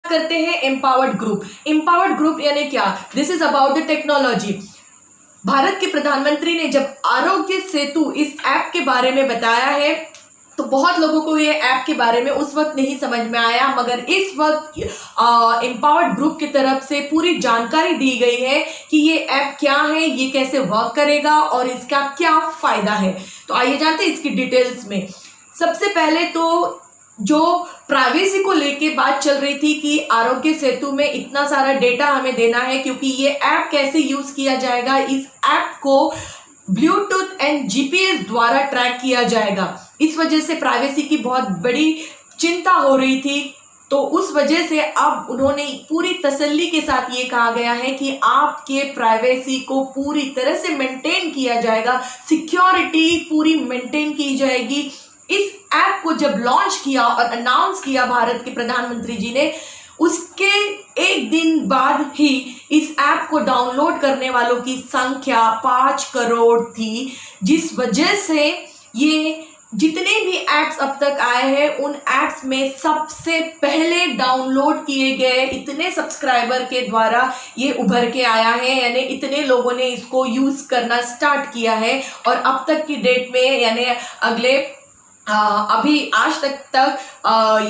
करते हैं empowered group. Empowered group यानी क्या? This is about the technology. Bharat के प्रधानमंत्री ने जब आरोग्य सेतु इस ऐप के बारे में बताया है तो बहुत लोगों को ये ऐप के बारे में उस वक्त नहीं समझ में आया, मगर इस वक्त एम्पावर्ड ग्रुप की तरफ से पूरी जानकारी दी गई है कि ये ऐप क्या है, ये कैसे वर्क करेगा और इसका क्या फायदा है। तो आइए जानते हैं इसकी डिटेल्स में। सबसे पहले तो जो प्राइवेसी को लेके बात चल रही थी कि आरोग्य सेतु में इतना सारा डेटा हमें देना है, क्योंकि ये ऐप कैसे यूज किया जाएगा, इस ऐप को ब्लूटूथ एंड जीपीएस द्वारा ट्रैक किया जाएगा। इस वजह से प्राइवेसी की बहुत बड़ी चिंता हो रही थी, तो उस वजह से अब उन्होंने पूरी तसल्ली के साथ ये कहा गया है कि आपके प्राइवेसी को पूरी तरह से मेंटेन किया जाएगा, सिक्योरिटी पूरी मेंटेन की जाएगी। इस ऐप को जब लॉन्च किया और अनाउंस किया भारत के प्रधानमंत्री जी ने, उसके एक दिन बाद ही इस ऐप को डाउनलोड करने वालों की संख्या 5 करोड़ थी, जिस वजह से ये जितने भी ऐप्स अब तक आए हैं उन ऐप्स में सबसे पहले डाउनलोड किए गए इतने सब्सक्राइबर के द्वारा ये उभर के आया है, यानी इतने लोगों ने इसको यूज करना स्टार्ट किया है। और अब तक की डेट में यानी अगले अभी आज तक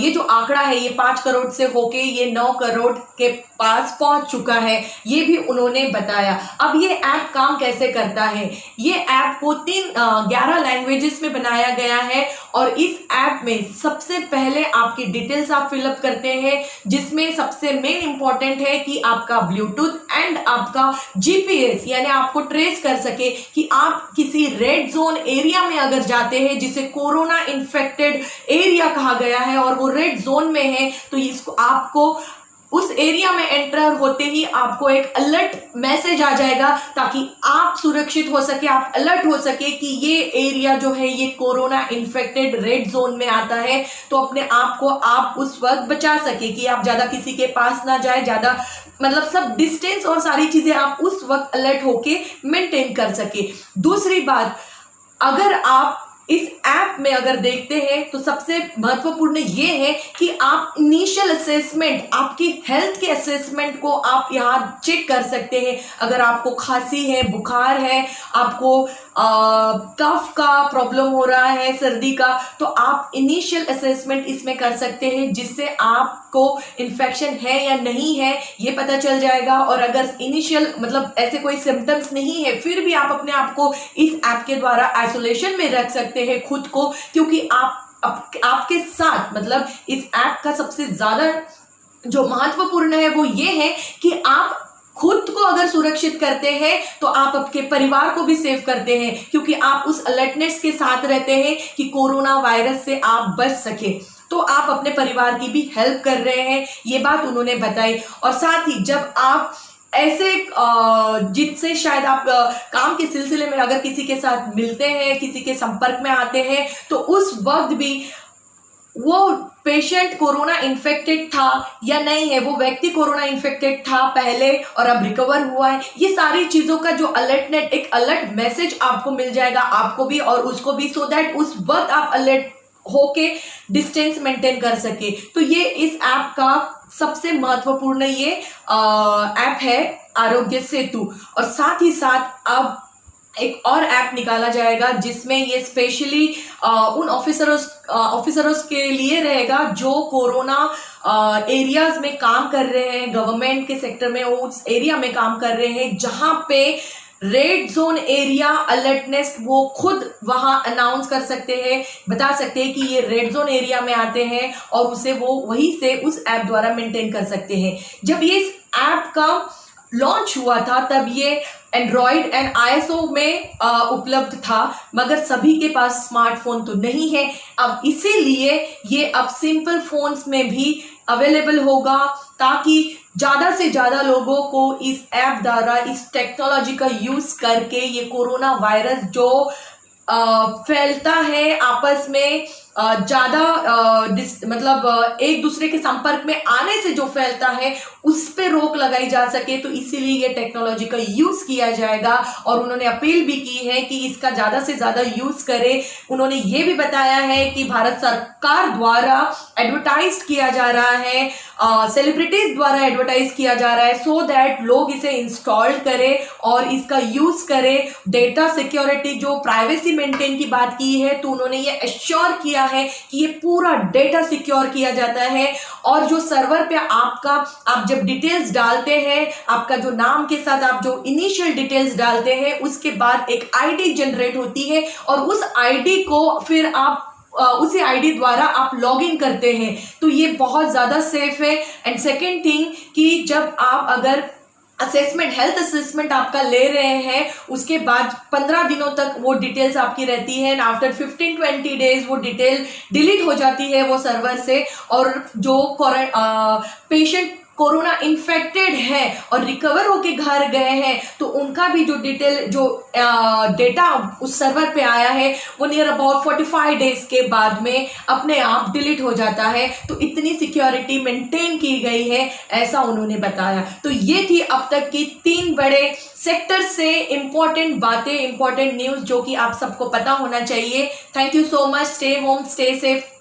ये जो आंकड़ा है ये 5 करोड़ से होके ये 9 करोड़ के पास पहुंच चुका है, ये भी उन्होंने बताया। अब ये ऐप काम कैसे करता है? ये ऐप को 11 लैंग्वेजेस में बनाया गया है और इस ऐप में सबसे पहले आपकी डिटेल्स आप फिलअप करते हैं, जिसमें सबसे मेन इंपॉर्टेंट है कि आपका ब्लूटूथ एंड आपका जीपीएस, यानी आपको ट्रेस कर सके कि आप किसी रेड जोन एरिया में अगर जाते हैं, जिसे कोरोना इन्फेक्टेड एरिया कहा गया है और वो रेड जोन में है, तो इसको आपको उस एरिया में एंटर होते ही आपको एक अलर्ट मैसेज आ जाएगा, ताकि आप सुरक्षित हो सके, आप अलर्ट हो सके कि ये एरिया जो है ये कोरोना इन्फेक्टेड रेड जोन में आता है। तो अपने आप को आप उस वक्त बचा सके कि आप ज्यादा किसी के पास ना जाए, ज्यादा मतलब सब डिस्टेंस और सारी चीजें आप उस वक्त अलर्ट होके मेंटेन कर सके। दूसरी बात, अगर आप इस ऐप में अगर देखते हैं तो सबसे महत्वपूर्ण ये है कि आप इनिशियल असेसमेंट, आपकी हेल्थ के असेसमेंट को आप यहाँ चेक कर सकते हैं। अगर आपको खांसी है, बुखार है, आपको कफ का प्रॉब्लम हो रहा है, सर्दी का, तो आप इनिशियल असेसमेंट इसमें कर सकते हैं, जिससे आपको इन्फेक्शन है या नहीं है ये पता चल जाएगा। और अगर इनिशियल मतलब ऐसे कोई सिम्टम्स नहीं है, फिर भी आप अपने आप को इस ऐप के द्वारा आइसोलेशन में रख सकते हैं खुद को, क्योंकि आपके साथ मतलब इस ऐप का सबसे ज्यादा जो महत्वपूर्ण है वो ये है कि आप खुद को अगर सुरक्षित करते हैं तो आप आपके परिवार को भी सेव करते हैं, क्योंकि आप उस अलर्टनेस के साथ रहते हैं कि कोरोना वायरस से आप बच सके, तो आप अपने परिवार की भी हेल्प कर रहे हैं, ये बात उन्होंने बताई। और साथ ही जब आप ऐसे जिससे शायद आप काम के सिलसिले में अगर किसी के साथ मिलते हैं, किसी के संपर्क में आते हैं, तो उस वक्त भी वो पेशेंट कोरोना इन्फेक्टेड था या नहीं है, वो व्यक्ति कोरोना इन्फेक्टेड था पहले और अब रिकवर हुआ है, ये सारी चीजों का जो अलर्टनेट, एक अलर्ट मैसेज आपको मिल जाएगा, आपको भी और उसको भी, सो दैट उस वक्त आप अलर्ट होके डिस्टेंस मेंटेन कर सके। तो ये इस ऐप का सबसे महत्वपूर्ण ये ऐप है आरोग्य सेतु। और साथ ही साथ अब एक और ऐप निकाला जाएगा जिसमें ये स्पेशली उन ऑफिसरों के लिए रहेगा जो कोरोना एरियाज में काम कर रहे हैं, गवर्नमेंट के सेक्टर में उस एरिया में काम कर रहे हैं जहां पे रेड जोन एरिया अलर्टनेस वो खुद वहां अनाउंस कर सकते हैं, बता सकते हैं कि ये रेड जोन एरिया में आते हैं और उसे वो वहीं से उस ऐप द्वारा मेंटेन कर सकते हैं। जब ये इस ऐप का लॉन्च हुआ था तब ये एंड्रॉयड एंड आईएसओ में उपलब्ध था, मगर सभी के पास स्मार्टफोन तो नहीं है। अब इसीलिए ये अब सिंपल फोन्स में भी अवेलेबल होगा, ताकि ज्यादा से ज्यादा लोगों को इस ऐप द्वारा, इस टेक्नोलॉजी का यूज करके ये कोरोना वायरस जो फैलता है आपस में ज़्यादा मतलब एक दूसरे के संपर्क में आने से जो फैलता है उस पे रोक लगाई जा सके, तो इसीलिए ये टेक्नोलॉजी का यूज़ किया जाएगा। और उन्होंने अपील भी की है कि इसका ज़्यादा से ज़्यादा यूज़ करें। उन्होंने ये भी बताया है कि भारत सरकार द्वारा एडवर्टाइज किया जा रहा है, सेलिब्रिटीज द्वारा एडवर्टाइज किया जा रहा है, सो दैट लोग इसे इंस्टॉल करें और इसका यूज़ करें। डेटा सिक्योरिटी, जो प्राइवेसी मेंटेन की बात की है, तो उन्होंने ये एश्योर किया है कि ये पूरा डेटा सिक्योर किया जाता है। और जो सर्वर पे आप जब डिटेल्स डालते हैं, आपका जो नाम के साथ आप जो इनिशियल डिटेल्स डालते हैं, उसके बाद एक आईडी जनरेट होती है और उस आईडी को फिर आप उसी आईडी द्वारा आप लॉगिन करते हैं, तो ये बहुत ज़्यादा सेफ है। एंड सेकेंड थिंग कि जब आप अगर हेल्थ असेसमेंट आपका ले रहे हैं, उसके बाद 15 दिनों तक वो डिटेल्स आपकी रहती है, एंड आफ्टर 15-20 डेज वो डिटेल डिलीट हो जाती है वो सर्वर से। और जो पेशेंट कोरोना इन्फेक्टेड है और रिकवर होके घर गए हैं, तो उनका भी जो डिटेल, जो डेटा उस सर्वर पे आया है, वो नियर अबाउट 45 डेज के बाद में अपने आप डिलीट हो जाता है। तो इतनी सिक्योरिटी मेंटेन की गई है, ऐसा उन्होंने बताया। तो ये थी अब तक की 3 बड़े सेक्टर से इंपॉर्टेंट बातें, इंपॉर्टेंट न्यूज़ जो कि आप सबको पता होना चाहिए। Thank you so much. Stay home, stay safe.